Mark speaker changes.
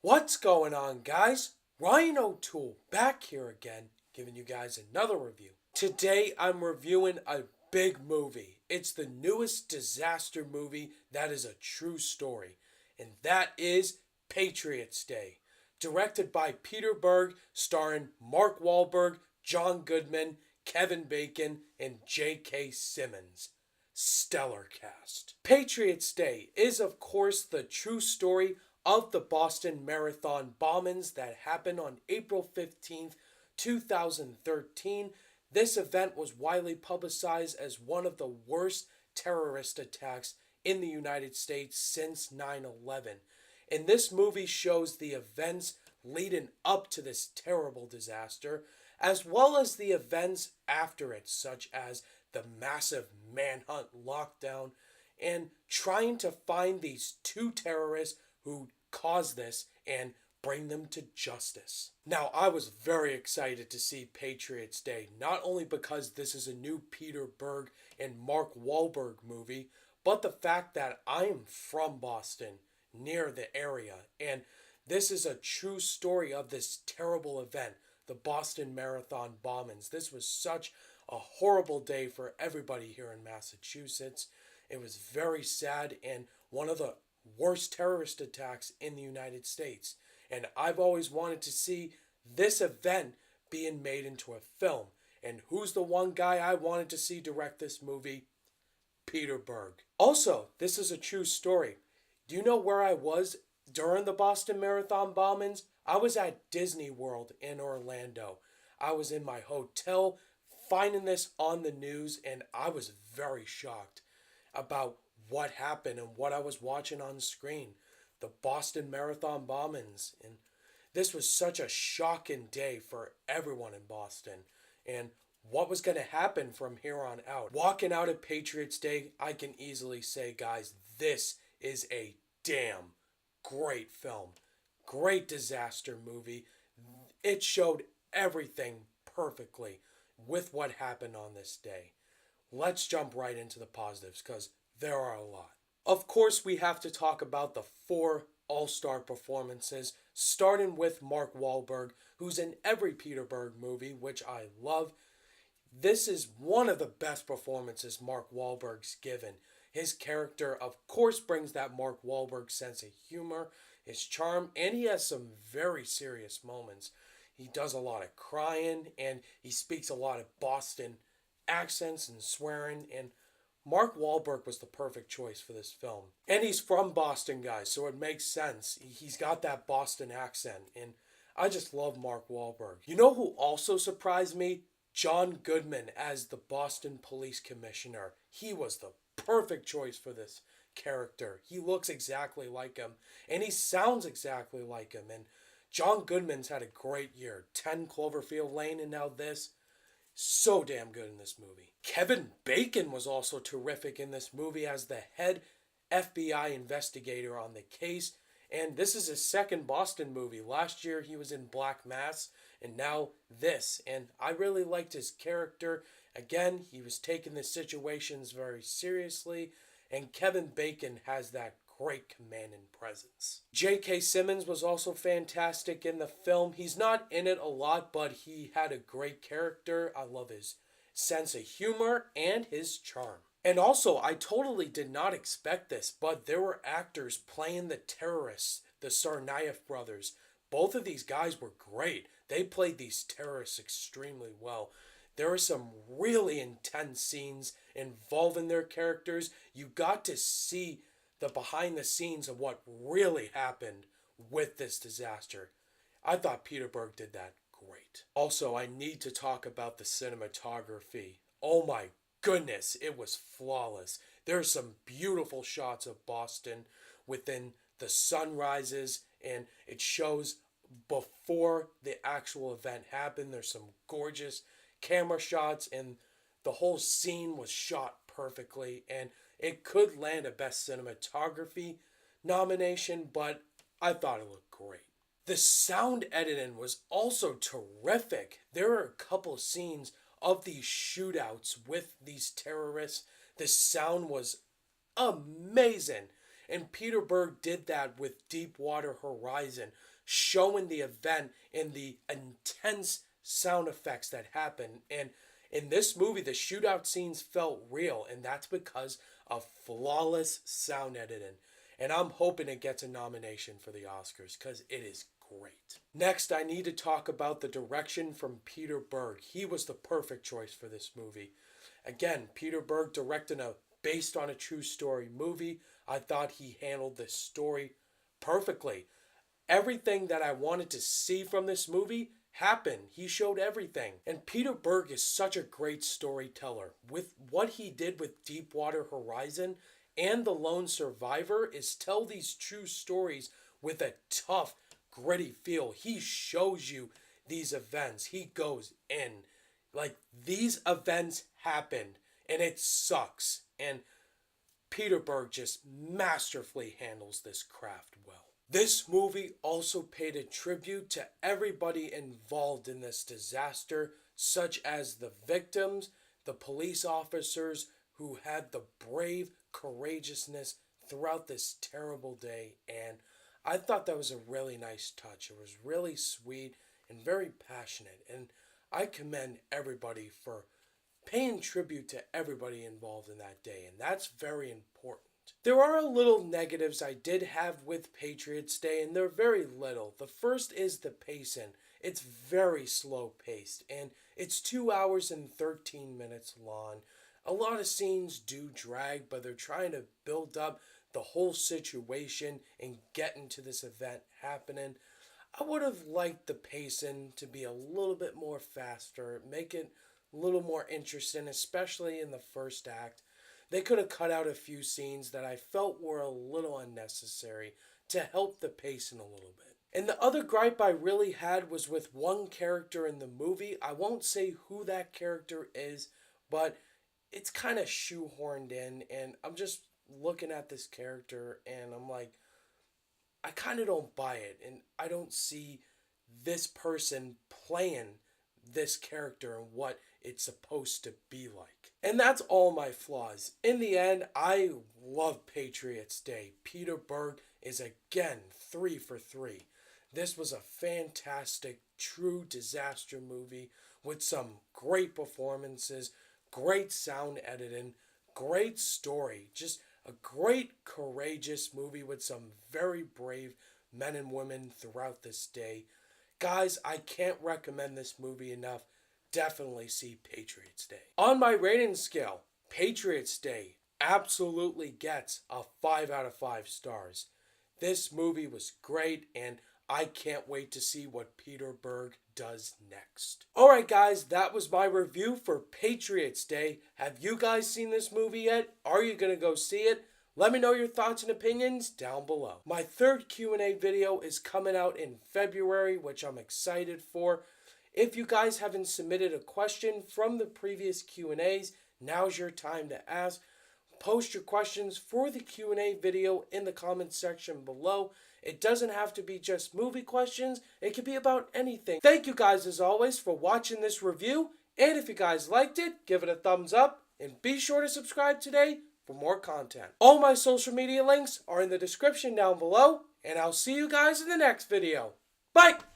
Speaker 1: What's going on, guys? Ryan O'Toole back here again, giving you guys another review. Today I'm reviewing a big movie. It's the newest disaster movie that is a true story, and that is Patriots Day. Directed by Peter Berg, starring Mark Wahlberg, John Goodman, Kevin Bacon, and J.K. Simmons. Stellar cast. Patriots Day is, of course, the true story of the Boston Marathon bombings that happened on April 15th, 2013. This event was widely publicized as one of the worst terrorist attacks in the United States since 9/11. And this movie shows the events leading up to this terrible disaster, as well as the events after it, such as the massive manhunt lockdown and trying to find these two terrorists who caused this and bring them to justice. Now, I was very excited to see Patriots Day, not only because this is a new Peter Berg and Mark Wahlberg movie, but the fact that I am from Boston, near the area, and this is a true story of this terrible event, the Boston Marathon bombings. This was such a horrible day for everybody here in Massachusetts. It was very sad and one of the worst terrorist attacks in the United States. And I've always wanted to see this event being made into a film. And who's the one guy I wanted to see direct this movie? Peter Berg. Also, this is a true story. Do you know where I was during the Boston Marathon bombings? I was at Disney World in Orlando. I was in my hotel finding this on the news, and I was very shocked about what happened and what I was watching on screen. The Boston Marathon bombings. And this was such a shocking day for everyone in Boston. And what was going to happen from here on out. Walking out of Patriots Day, I can easily say, guys, this is a damn great film. Great disaster movie. It showed everything perfectly with what happened on this day. Let's jump right into the positives because there are a lot. Of course, we have to talk about the 4 all-star performances, starting with Mark Wahlberg, who's in every Peter Berg movie, which I love. This is one of the best performances Mark Wahlberg's given. His character, of course, brings that Mark Wahlberg sense of humor, his charm, and he has some very serious moments. He does a lot of crying, and he speaks a lot of Boston accents and swearing, and Mark Wahlberg was the perfect choice for this film. And he's from Boston, guys, so it makes sense. He's got that Boston accent, and I just love Mark Wahlberg. You know who also surprised me? John Goodman as the Boston Police Commissioner. He was the perfect choice for this character. He looks exactly like him, and he sounds exactly like him. And John Goodman's had a great year. 10 Cloverfield Lane, and now this. So damn good in this movie. Kevin Bacon was also terrific in this movie as the head FBI investigator on the case. And this is his second Boston movie. Last year he was in Black Mass, and now this. And I really liked his character. Again, he was taking the situations very seriously. And Kevin Bacon has that great command and presence. J.K. Simmons was also fantastic in the film. He's not in it a lot, but he had a great character. I love his sense of humor and his charm. And also, I totally did not expect this, but there were actors playing the terrorists, the Tsarnaev brothers. Both of these guys were great. They played these terrorists extremely well. There are some really intense scenes involving their characters. You got to see the behind the scenes of what really happened with this disaster. I thought Peter Berg did that great. Also, I need to talk about the cinematography. Oh my goodness, it was flawless. There are some beautiful shots of Boston within the sunrises, and it shows before the actual event happened. There's some gorgeous camera shots, and the whole scene was shot perfectly, and it could land a Best Cinematography nomination, but I thought it looked great. The sound editing was also terrific. There are a couple scenes of these shootouts with these terrorists. The sound was amazing. And Peter Berg did that with Deepwater Horizon. showing the event and the intense sound effects that happen. And in this movie, the shootout scenes felt real, and that's because of flawless sound editing. And I'm hoping it gets a nomination for the Oscars because it is great. Next, I need to talk about the direction from Peter Berg. He was the perfect choice for this movie. Again, Peter Berg directed a based on a true story movie. I thought he handled this story perfectly. Everything that I wanted to see from this movie happened. He showed everything. And Peter Berg is such a great storyteller. With what he did with Deepwater Horizon and The Lone Survivor is tell these true stories with a tough, gritty feel. He shows you these events. He goes in. Like, these events happened and it sucks. And Peter Berg just masterfully handles this craft well. This movie also paid a tribute to everybody involved in this disaster, such as the victims, the police officers who had the brave courageousness throughout this terrible day. And I thought that was a really nice touch. It was really sweet and very passionate. And I commend everybody for paying tribute to everybody involved in that day. And that's very important. There are a little negatives I did have with Patriots Day, and they're very little. The first is the pacing. It's very slow paced, and it's 2 hours and 13 minutes long. A lot of scenes do drag, but they're trying to build up the whole situation and get into this event happening. I would have liked the pacing to be a little bit more faster, make it a little more interesting, especially in the first act. They could have cut out a few scenes that I felt were a little unnecessary to help the pacing a little bit. And the other gripe I really had was with one character in the movie. I won't say who that character is, but it's kind of shoehorned in, and I'm just looking at this character and I'm like, I kind of don't buy it, and I don't see this person playing this character and what it's supposed to be like. And that's all my flaws. In the end, I love Patriots Day. Peter Berg is again 3 for 3. This was a fantastic, true disaster movie with some great performances, great sound editing, great story. Just a great, courageous movie with some very brave men and women throughout this day. Guys, I can't recommend this movie enough. Definitely see Patriots Day. On my rating scale, Patriots Day absolutely gets a 5 out of 5 stars. This movie was great, and I can't wait to see what Peter Berg does next. Alright guys, that was my review for Patriots Day. Have you guys seen this movie yet? Are you going to go see it? Let me know your thoughts and opinions down below. My third Q&A video is coming out in February, which I'm excited for. If you guys haven't submitted a question from the previous Q&As, now's your time to ask. Post your questions for the Q&A video in the comments section below. It doesn't have to be just movie questions. It could be about anything. Thank you guys as always for watching this review. And if you guys liked it, give it a thumbs up. And be sure to subscribe today for more content. All my social media links are in the description down below. And I'll see you guys in the next video. Bye!